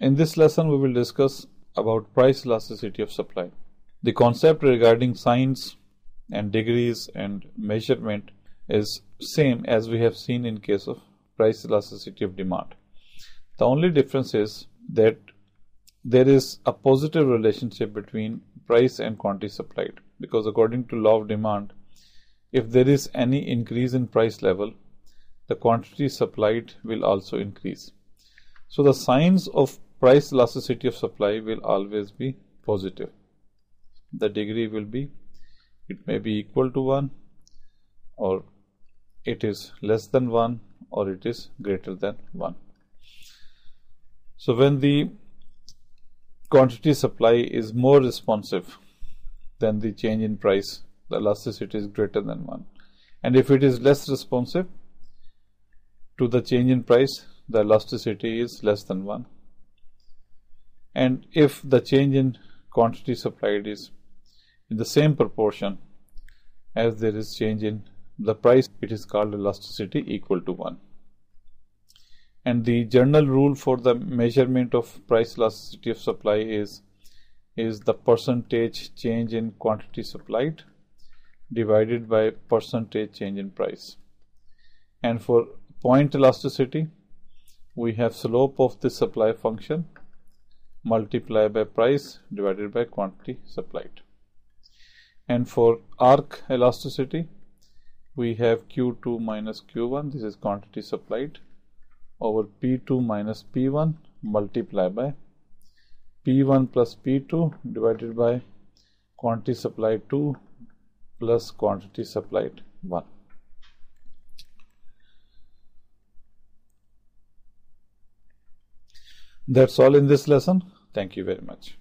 In this lesson, we will discuss about price elasticity of supply. The concept regarding signs and degrees and measurement is same as we have seen in case of price elasticity of demand. The only difference is that there is a positive relationship between price and quantity supplied, because according to law of demand, if there is any increase in price level, the quantity supplied will also increase. So the signs of price elasticity of supply will always be positive. The degree will be, it may be equal to 1, or it is less than 1, or it is greater than 1. So when the quantity supply is more responsive than the change in price, the elasticity is greater than 1. And if it is less responsive to the change in price, the elasticity is less than 1. And if the change in quantity supplied is in the same proportion as there is change in the price, it is called elasticity equal to 1. And the general rule for the measurement of price elasticity of supply is the percentage change in quantity supplied divided by percentage change in price. And for point elasticity, we have slope of the supply function multiplied by price divided by quantity supplied. And for arc elasticity, we have Q2 minus Q1, this is quantity supplied, over P2 minus P1 multiplied by P1 plus P2 divided by quantity supplied 2 plus quantity supplied 1. That's all in this lesson. Thank you very much.